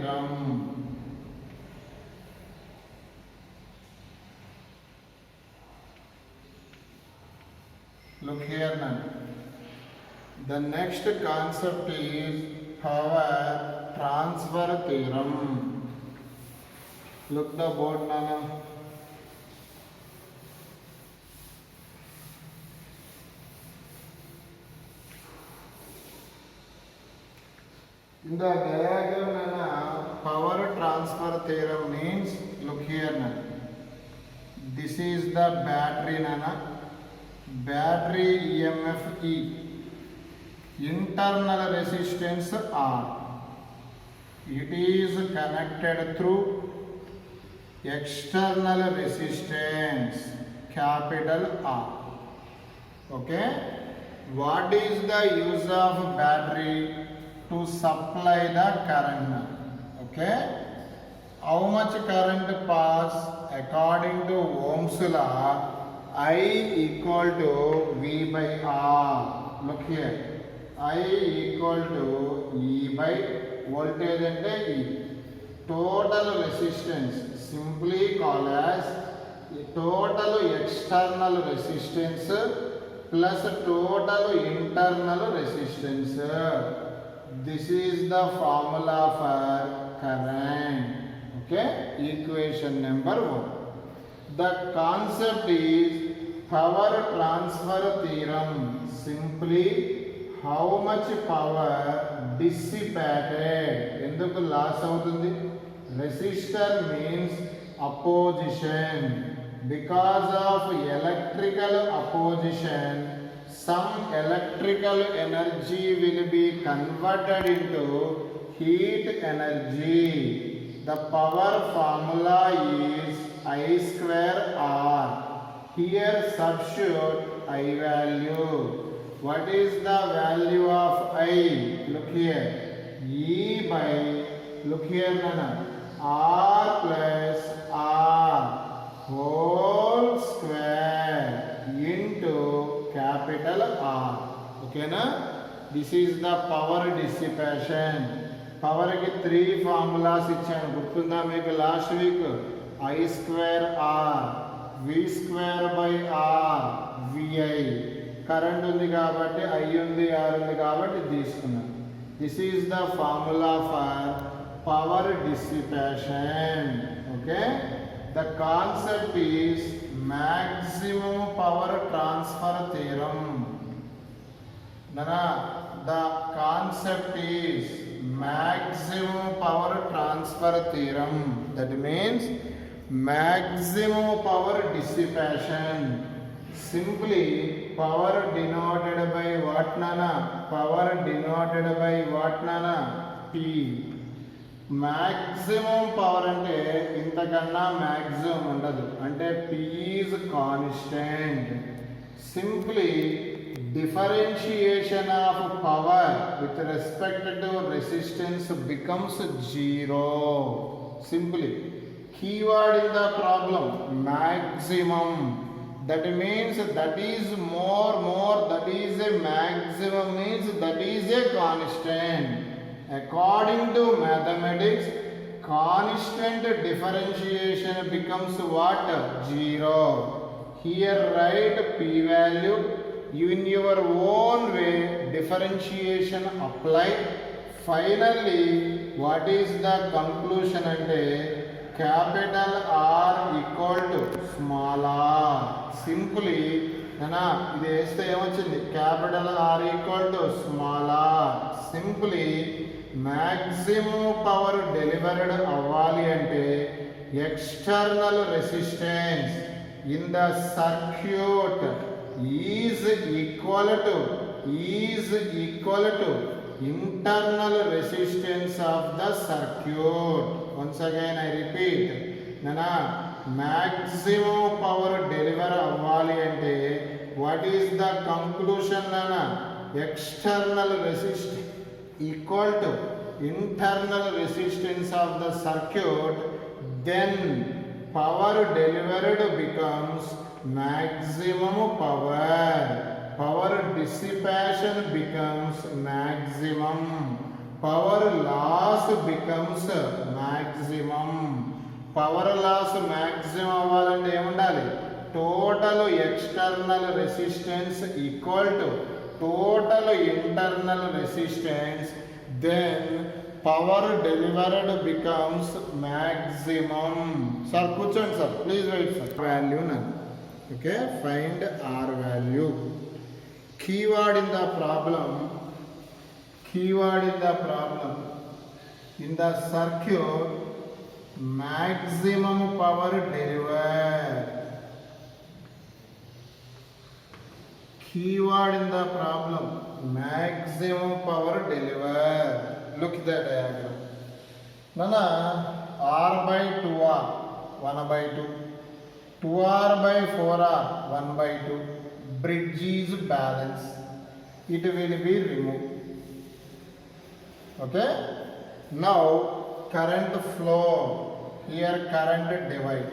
theorem. Look here now. The next concept is power transfer theorem. Look the board now. In the diagram, power transfer theorem means, look here now. This is the battery nana. Battery EMF E. Internal resistance R. It is connected through external resistance capital R. Okay. What is the use of battery? To supply the current. Okay. How much current pass? According to Ohm's law, I equal to V by R. Look here. I equal to E by voltage and E. Total resistance simply called as total external resistance plus total internal resistance. This is the formula for current. Okay, equation number 1. The concept is power transfer theorem. Simply how much power dissipated. Enduku loss avutundi? Resistor means opposition. Because of electrical opposition, some electrical energy will be converted into heat energy. The power formula is I square R. Here substitute I value. What is the value of I? Look here. E by, look here Nana, R plus R whole square into capital R. Okay na? This is the power dissipation. Power ki 3 formulas ichchanu. Gurtunda meeku last week. I square R, V square by R, VI. Current undi kabatti I undi R undi kabatti తీసుకున్నాను. This is the formula for power dissipation. Okay? The concept is maximum power transfer theorem. Nana, the concept is maximum power transfer theorem. That means maximum power dissipation. Simply power denoted by what Nana? Power denoted by what Nana? P. Maximum power ante intakanna maximum undadu. Ante P is constant. Simply differentiation of power with respect to resistance becomes 0. Simply. Keyword in the problem, maximum. That means that is more, that is a maximum, means that is a constant. According to mathematics, constant differentiation becomes what? 0. Here write P value. You in your own way differentiation apply. Finally, what is the conclusion? Ante capital R equal to small r. Simply, ఇది వేస్తే ఏమొచ్చింది? capital R equal to small r. Simply, maximum power delivered అవ్వాలి అంటే external resistance in the circuit is equal to internal resistance of the circuit. Once again I repeat, nana, maximum power deliver avvali ante what is the conclusion nana? External resistance equal to internal resistance of the circuit, then power delivered becomes maximum power. Power dissipation becomes maximum. power loss becomes maximum. Power loss maximum అవ్వాలంటే ఏముండాలి? Total external resistance equal to total internal resistance, then power delivered becomes maximum. Sir, కూర్చోండి sir, please wait sir. Value none. Okay, find R value. Keyword in the problem, in the circuit, maximum power delivered. Keyword in the problem, maximum power delivered. Look at the diagram. Nana, R by 2R, 1 by 2. 2R by 4R, 1 by 2. Bridge is balance. It will be removed. Okay? Now, current flow. Here current divide.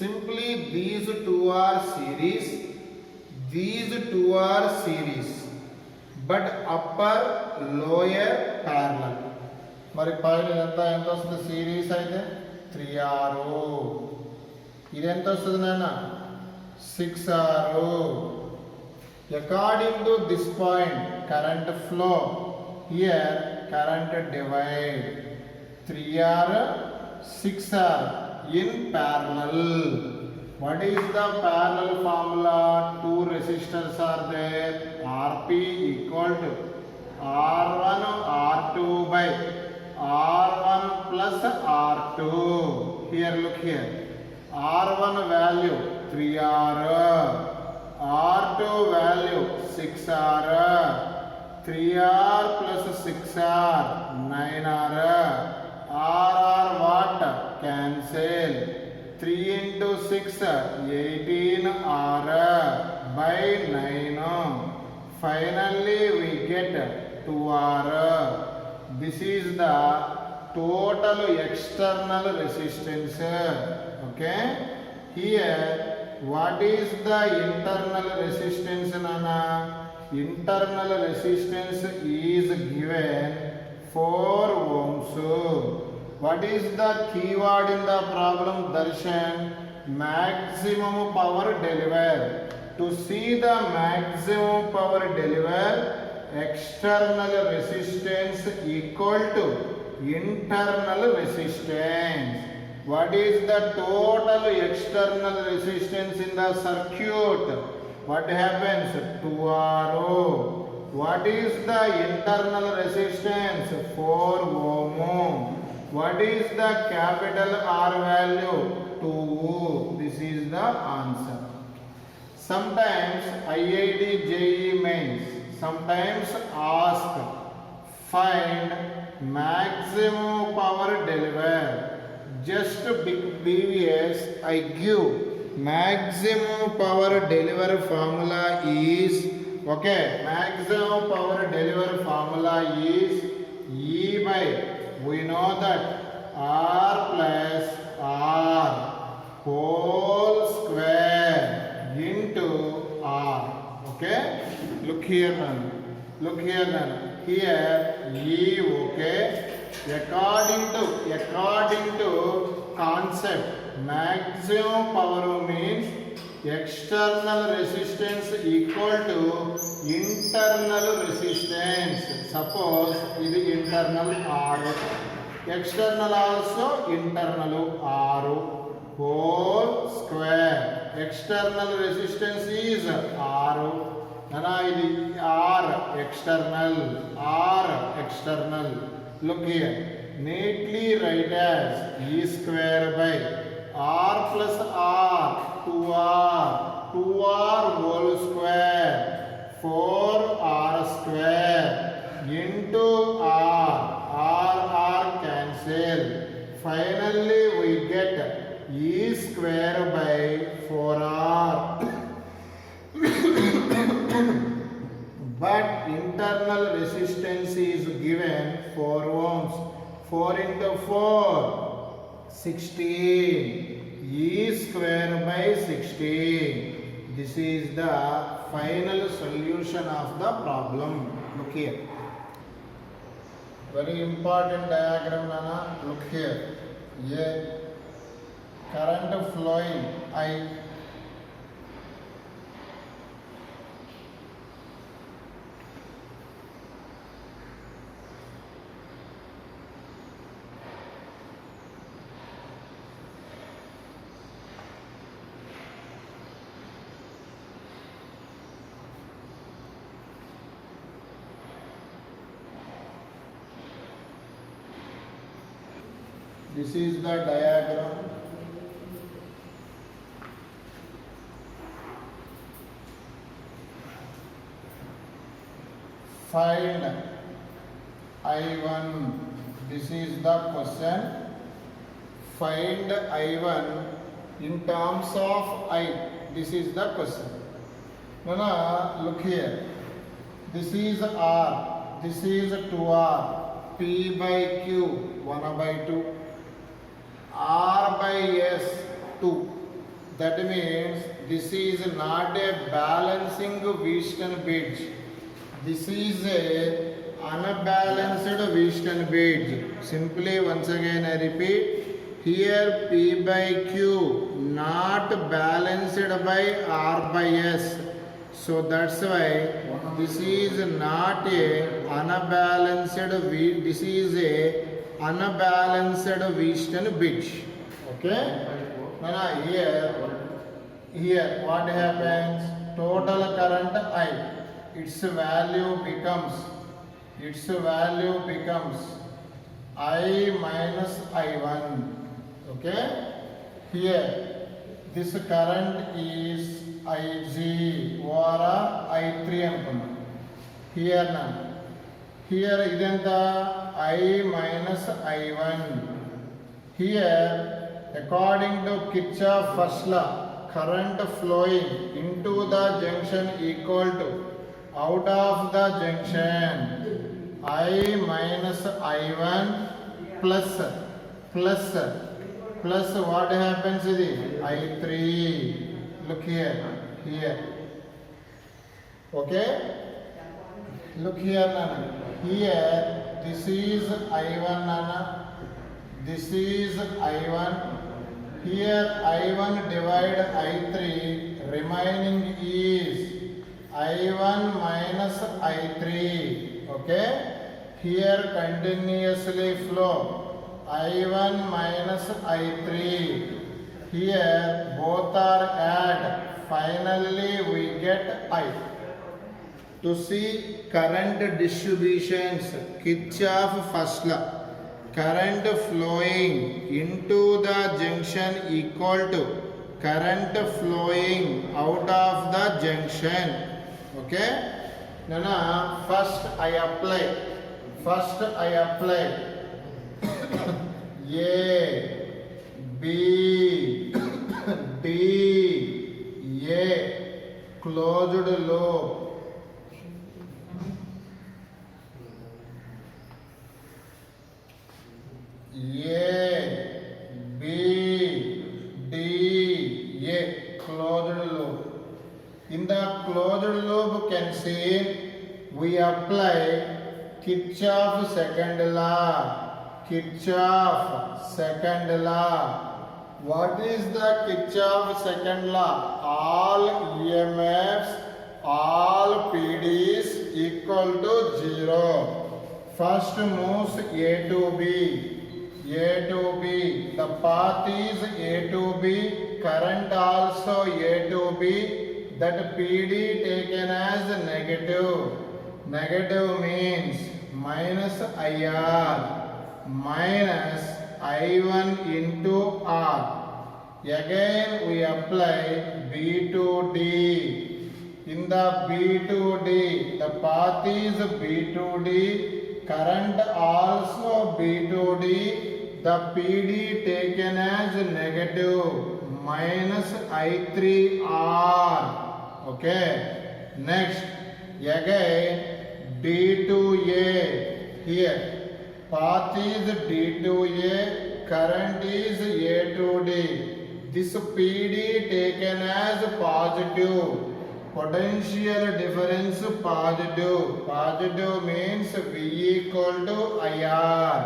Simply these two are series. These two are series. But upper, lower parallel. మరి పైన ఎంత వస్తుంది series అయితే 3R. ఇది ఎంత వస్తుంది నాన్న 6R. According to this point, current flow, here current divide 3R 6R in parallel. What is the parallel formula? Two resistors are there. Rp equal to R1 R2 by R1 plus R2. Here look here. R1 value 3R. R2 value 6R. 3R plus 6R 9R. R what? Cancel. 3 into 6 18R by 9. Finally we get 2R. This is the total external resistance. Okay? Here what is the internal resistance, Nana? Internal resistance is given 4 ohms. What is the keyword in the problem, Darshan? Maximum power delivered. To see the maximum power delivered, external resistance equal to internal resistance. What is the total external resistance in the circuit? What happens? 2R. What is the internal resistance? 4 ohm. What is the capital R value? 2. This is the answer. Sometimes IIT JEE mains sometimes ask find maximum power delivered. Just previous I give maximum power deliver formula is okay. Maximum power deliver formula is E by, we know that R plus R whole square into R. Okay, look here now. Here E, okay. According to concept, maximum power means external resistance equal to internal resistance. Suppose it is internal R, external also internal R whole square. External resistance is R. Nana, it is R external. Look here. Neatly write as E square by R plus R 2R whole square 4R square into R cancel. Finally we get E square by 4R. But internal resistance is given 4 ohms. 4 into 4 16. E square by 16. This is the final solution of the problem. Look here. Very important diagram, Nana. Look here. A current flowing I. This is the diagram. Find I1. This is the question. Find I1 in terms of I. This is the question. Now look here. This is R. This is 2R. P by Q 1 by 2. R by S 2. That means this is not a balancing Wheatstone bridge. This is a unbalanced Wheatstone bridge. Simply once again I repeat. Here P by Q not balanced by R by S. So that's why this is not a unbalanced this is a unbalanced Wheatstone bridge. Okay? Now here what happens? Total current I. Its value becomes I minus I1. Okay? Here this current is IG or I3 antunnam. Here identa I minus I1. Here according to Kirchhoff first law, current flowing into the junction equal to out of the junction I minus I1 plus what happens is I3. Look here. Okay? Look here, Nana. Here this is I1, Nana. This is I1. Here I1 divide I3. Remaining is I1 minus I3. Okay? Here continuously flow I1 minus I3. Here both are add. Finally we get I. To see current distributions, Kirchhoff first law. Current flowing into the junction equal to current flowing out of the junction. Okay? Now first I apply A, B, D, A, closed loop. A, B, D, A, closed loop. In the closed loop can see we apply Kirchhoff second law. What is the Kirchhoff second law? All EMFs, all PDs equal to 0. First moves A to B. The path is A to B. Current also A to B. That PD taken as negative. Negative means minus IR minus I1 into R. Again we apply B to D. In the B to D, the path is B to D. Current also B to D. The PD taken as negative minus I3R. Okay. Next, again D to A. Here path is D to A, current is A to D. This PD taken as positive. Potential difference positive. Positive means V equal to IR.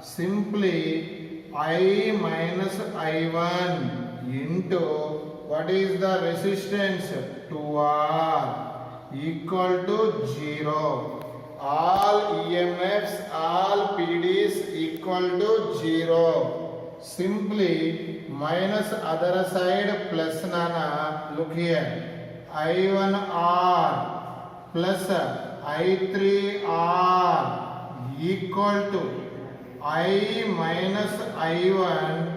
Simply I minus I1 into what is the resistance? 2R equal to 0. All EMFs, all PDs equal to 0. Simply minus other side plus nana. Look here. I1R plus I3R equal to I minus I1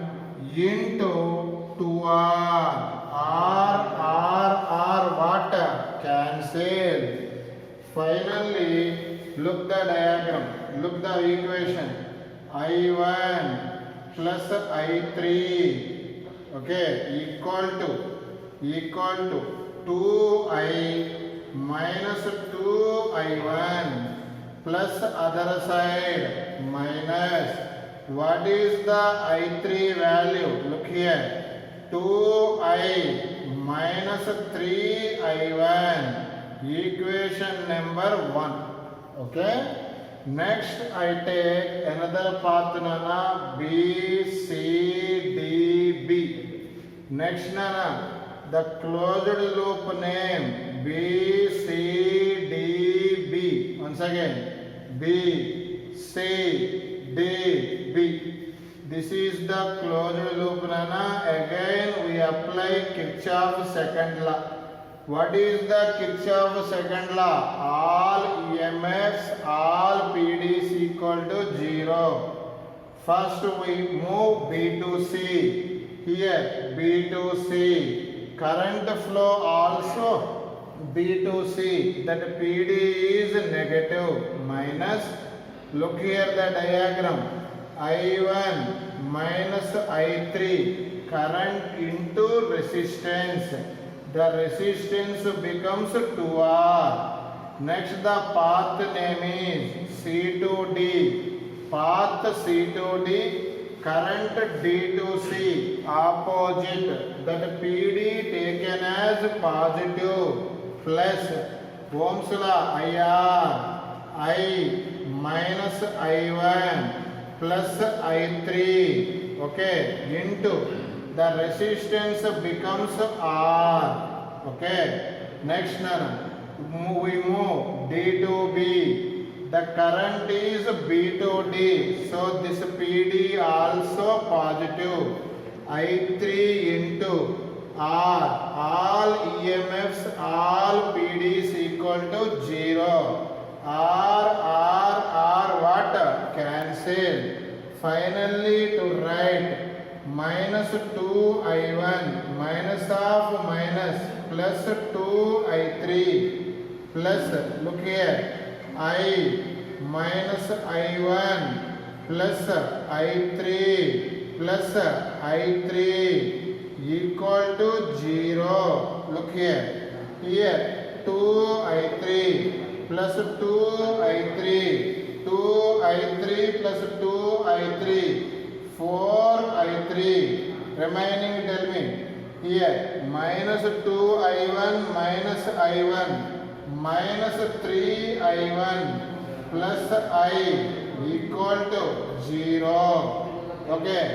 into 2R. R what? Cancel. Finally, look the diagram. Look the equation. I1 plus I3, okay, equal to 2I minus 2I1 plus other side minus, what is the I3 value? Look here, 2I minus 3I1, equation number 1. Okay. Next I take another path nana, B, C, D, B. Next nana, the closed loop name B, C, D, B. Once again, B, C, D, B. This is the closed loop nana. Again we apply Kirchhoff's second law. What is the Kirchhoff's second law? All EMFs, all PDs equal to 0. First we move B to C. Here B to C. Current flow also B to C. That PD is negative minus. Look here the diagram. I1 minus I3. Current into resistance. The resistance becomes 2R. Next the path name is C to D. Path C to D, current D to C, opposite. That PD taken as positive plus Ohm's law IR. I minus I1 plus I3. Okay, into the resistance becomes R. Okay. Next we move D to B. The current is B to D. So this PD also positive. I3 into R. All EMFs, all PDs equal to 0. R what? Cancel. Finally to write minus 2I1 minus of minus plus 2I3 plus, look here, I minus I1 plus I3 plus I3 equal to 0. Look here, 2I3 plus 2I3, 2I3 plus 2I3, 4I3, remaining tell me, here minus 2I1 minus I1 minus 3I1 plus I equal to 0. Okay,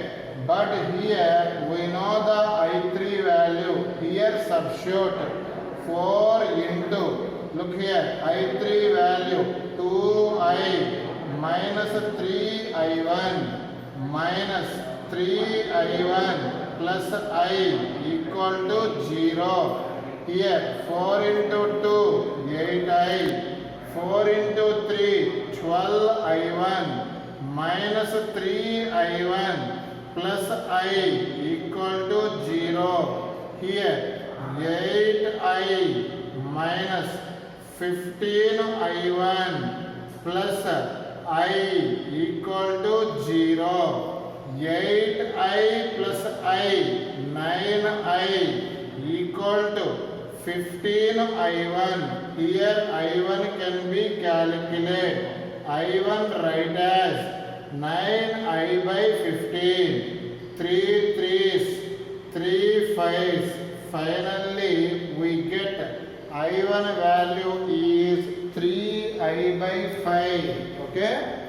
but here we know the I3 value. Here substitute 4 into, look here, I3 value 2I minus 3I1 minus 3I1 plus I equal to 0. Here 4 into 2, 8I, 4 into 3, 12I1 minus 3I1 plus I equal to 0. Here 8I minus 15I1 plus I equal to 0. 8I plus I, 9I equal to 15I1. Here I1 can be calculated. I1 write as 9I by 15. 3 3s, 3 5s. Finally we get I1 value is 3i by 5. Okay.